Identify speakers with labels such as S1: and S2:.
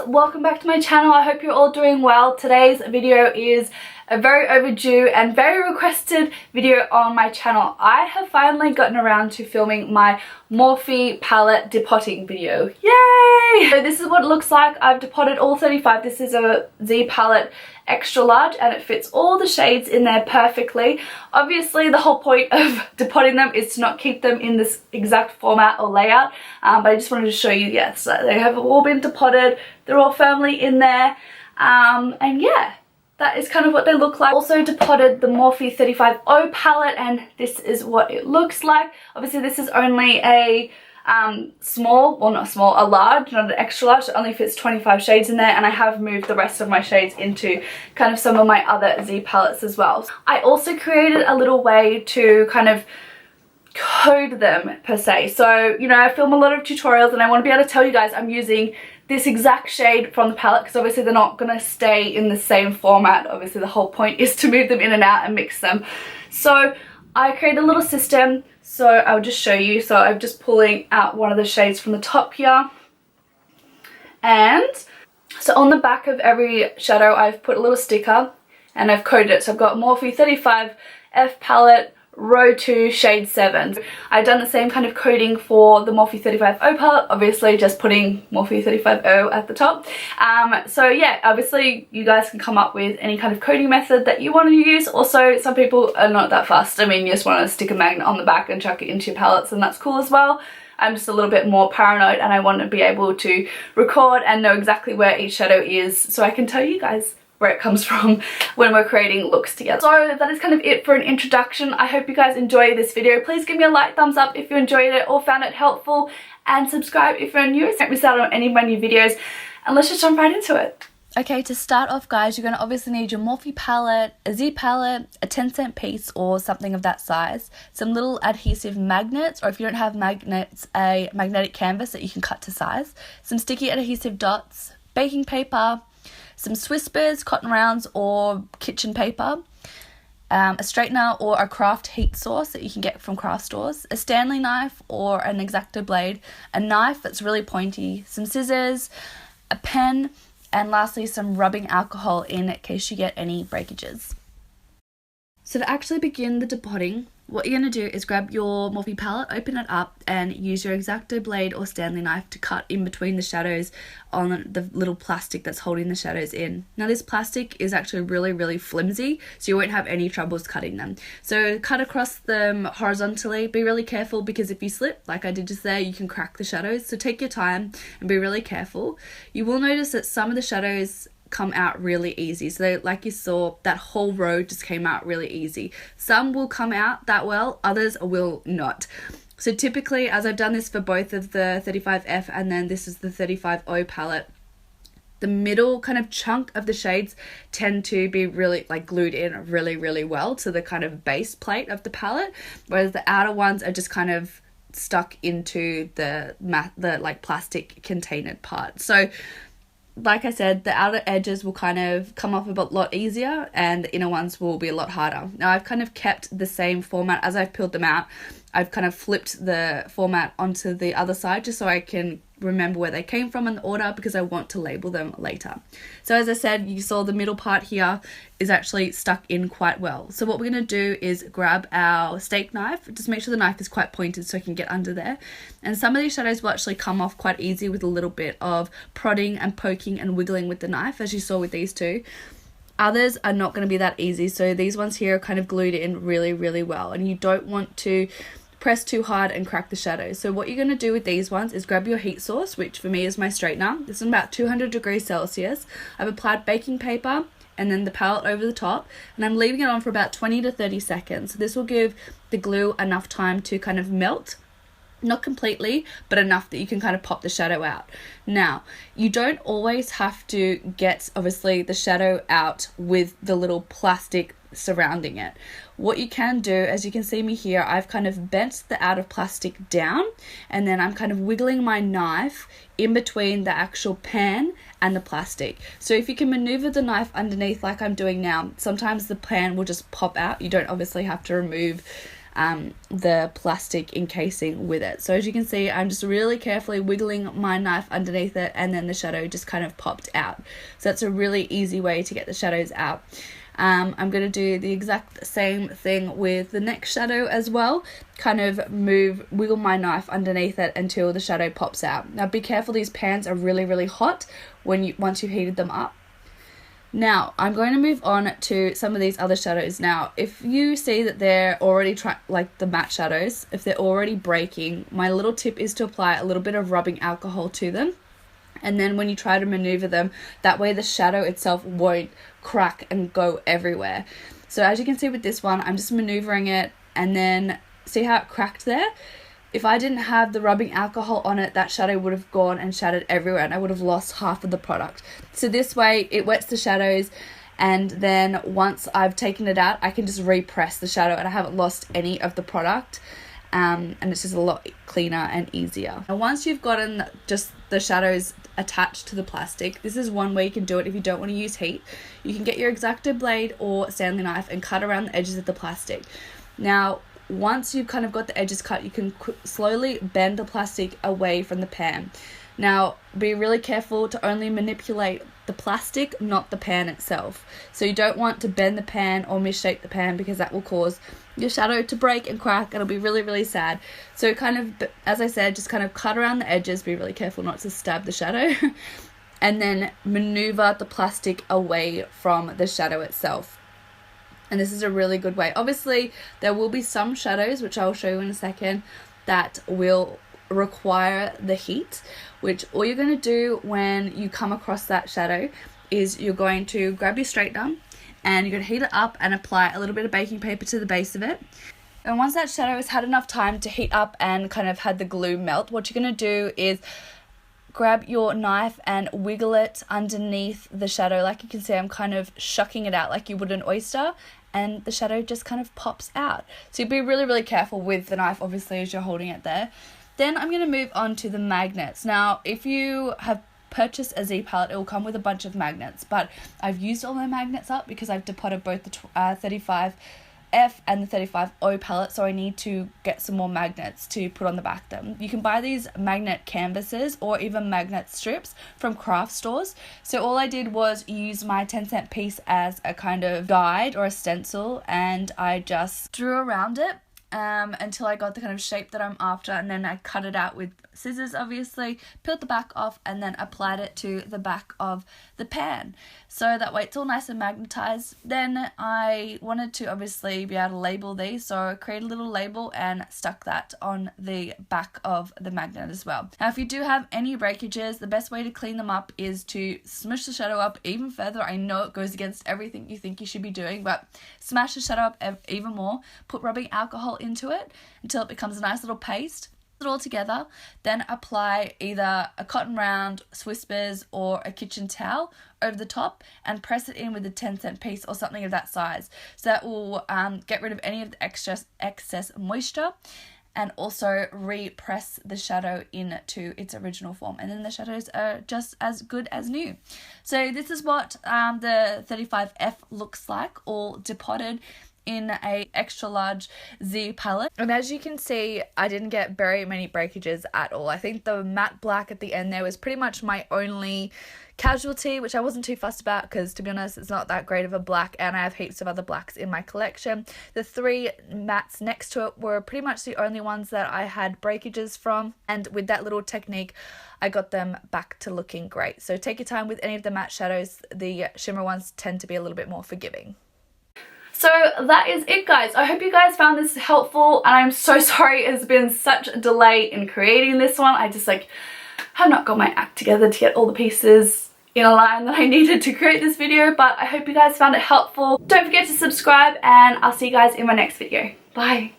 S1: welcome back to my channel. I hope you're all doing well. Today's video is a very overdue and very requested video on my channel. I have finally gotten around to filming my Morphe palette depotting video. Yay! So this is what it looks like. I've depotted all 35. This is a Z palette extra large and it fits all the shades in there perfectly. Obviously the whole point of depotting them is to not keep them in this exact format or layout, but I just wanted to show you, yes, they have all been depotted. They're all firmly in there, and yeah, that is kind of what they look like. Also depotted the Morphe 35O palette and this is what it looks like. Obviously this is only a small, well not small, a large, not an extra large. It only fits 25 shades in there, and I have moved the rest of my shades into kind of some of my other Z palettes as well. I also created a little way to kind of code them per se. So, you know, I film a lot of tutorials and I want to be able to tell you guys I'm using this exact shade from the palette, because obviously they're not going to stay in the same format. Obviously the whole point is to move them in and out and mix them. So I created a little system, so I'll just show you. So I'm just pulling out one of the shades from the top here, and so on the back of every shadow I've put a little sticker and I've coded it. So I've got Morphe 35F palette, row 2, shade 7. I've done the same kind of coding for the Morphe 35O palette, obviously just putting Morphe 35O at the top. So yeah, obviously you guys can come up with any kind of coding method that you want to use. Also, some people are not that fussed. I mean, you just want to stick a magnet on the back and chuck it into your palettes, and that's cool as well. I'm just a little bit more paranoid and I want to be able to record and know exactly where each shadow is, so I can tell you guys where it comes from when we're creating looks together. So that is kind of it for an introduction. I hope you guys enjoy this video. Please give me a like, thumbs up if you enjoyed it or found it helpful, and subscribe if you're new so you don't miss out on any of my new videos. And let's just jump right into it. Okay, to start off guys, you're going to obviously need your Morphe palette, a Z palette, a 10-cent piece or something of that size, some little adhesive magnets, or if you don't have magnets, a magnetic canvas that you can cut to size, some sticky adhesive dots, baking paper, some Swispers, cotton rounds or kitchen paper, a straightener or a craft heat source that you can get from craft stores, a Stanley knife or an X-Acto blade, a knife that's really pointy, some scissors, a pen, and lastly some rubbing alcohol in case you get any breakages. So to actually begin the depotting, what you're going to do is grab your Morphe palette, open it up, and use your X-Acto blade or Stanley knife to cut in between the shadows on the little plastic that's holding the shadows in. Now this plastic is actually really flimsy, so you won't have any troubles cutting them. So cut across them horizontally. Be really careful, because if you slip, like I did just there, you can crack the shadows. So take your time and be really careful. You will notice that some of the shadows come out really easy. So like you saw, that whole row just came out really easy. Some will come out that well, others will not. So typically, as I've done this for both of the 35F and then this is the 35O palette, the middle kind of chunk of the shades tend to be really like glued in really well to the kind of base plate of the palette, whereas the outer ones are just kind of stuck into the like plastic container part. So like I said, the outer edges will kind of come off a lot easier and the inner ones will be a lot harder. Now I've kind of kept the same format as I've peeled them out. I've kind of flipped the format onto the other side just so I can remember where they came from in the order, because I want to label them later. So as I said, you saw the middle part here is actually stuck in quite well. So what we're going to do is grab our steak knife. Just make sure the knife is quite pointed so I can get under there. And some of these shadows will actually come off quite easy with a little bit of prodding and poking and wiggling with the knife, as you saw with these two. Others are not going to be that easy, so these ones here are kind of glued in really well, and you don't want to press too hard and crack the shadows. So what you're going to do with these ones is grab your heat source, which for me is my straightener. This is about 200 degrees Celsius. I've applied baking paper and then the palette over the top, and I'm leaving it on for about 20 to 30 seconds. This will give the glue enough time to kind of melt. Not completely, but enough that you can kind of pop the shadow out. Now, you don't always have to get, obviously, the shadow out with the little plastic surrounding it. What you can do, as you can see me here, I've kind of bent the outer plastic down, and then I'm kind of wiggling my knife in between the actual pan and the plastic. So if you can maneuver the knife underneath like I'm doing now, sometimes the pan will just pop out. You don't obviously have to remove the plastic encasing with it. So as you can see, I'm just really carefully wiggling my knife underneath it, and then the shadow just kind of popped out. So that's a really easy way to get the shadows out. I'm going to do the exact same thing with the next shadow as well. Kind of wiggle my knife underneath it until the shadow pops out. Now be careful, these pans are really hot once you've heated them up. Now I'm going to move on to some of these other shadows. Now if you see that they're already like the matte shadows, if they're already breaking, my little tip is to apply a little bit of rubbing alcohol to them. And then when you try to maneuver them, that way the shadow itself won't crack and go everywhere. So as you can see with this one, I'm just maneuvering it, and then see how it cracked there? If I didn't have the rubbing alcohol on it, that shadow would have gone and shattered everywhere, and I would have lost half of the product. So this way it wets the shadows, and then once I've taken it out, I can just repress the shadow and I haven't lost any of the product. And it's just a lot cleaner and easier. Now once you've gotten just the shadows attached to the plastic, this is one way you can do it if you don't want to use heat. You can get your X-Acto blade or Stanley knife and cut around the edges of the plastic. Now once you've kind of got the edges cut, you can slowly bend the plastic away from the pan. Now be really careful to only manipulate the plastic, not the pan itself. So you don't want to bend the pan or misshape the pan, because that will cause your shadow to break and crack, and it'll be really sad. So kind of, as I said, just kind of cut around the edges, be really careful not to stab the shadow, and then maneuver the plastic away from the shadow itself. And this is a really good way. Obviously there will be some shadows, which I'll show you in a second, that will require the heat, which all you're going to do when you come across that shadow is you're going to grab your straightener and you're going to heat it up and apply a little bit of baking paper to the base of it. And once that shadow has had enough time to heat up and kind of had the glue melt, what you're going to do is grab your knife and wiggle it underneath the shadow. Like you can see, I'm kind of shucking it out like you would an oyster, and the shadow just kind of pops out. So be really careful with the knife, obviously, as you're holding it there. Then I'm going to move on to the magnets. Now if you have purchased a Z palette, it will come with a bunch of magnets, but I've used all my magnets up because I've depotted both the 35F and the 35O palette, so I need to get some more magnets to put on the back of them. You can buy these magnet canvases or even magnet strips from craft stores. So all I did was use my 10-cent piece as a kind of guide or a stencil, and I just drew around it until I got the kind of shape that I'm after, and then I cut it out with scissors, obviously, peeled the back off, and then applied it to the back of the pan, so that way it's all nice and magnetized. Then I wanted to obviously be able to label these, so I created a little label and stuck that on the back of the magnet as well. Now if you do have any breakages, the best way to clean them up is to smush the shadow up even further. I know it goes against everything you think you should be doing, but smash the shadow up even more, put rubbing alcohol into it until it becomes a nice little paste. It all together, then apply either a cotton round, whispers, or a kitchen towel over the top and press it in with a 10-cent piece or something of that size. So that will get rid of any of the excess moisture, and also repress the shadow into its original form, and then the shadows are just as good as new. So this is what the 35F looks like, all depotted in a extra large Z palette. And as you can see, I didn't get very many breakages at all. I think the matte black at the end there was pretty much my only casualty, which I wasn't too fussed about because, to be honest, it's not that great of a black, and I have heaps of other blacks in my collection. The three mattes next to it were pretty much the only ones that I had breakages from, and with that little technique I got them back to looking great. So take your time with any of the matte shadows. The shimmer ones tend to be a little bit more forgiving. So that is it, guys. I hope you guys found this helpful, and I'm so sorry it's been such a delay in creating this one. I just have not got my act together to get all the pieces in a line that I needed to create this video, but I hope you guys found it helpful. Don't forget to subscribe, and I'll see you guys in my next video. Bye.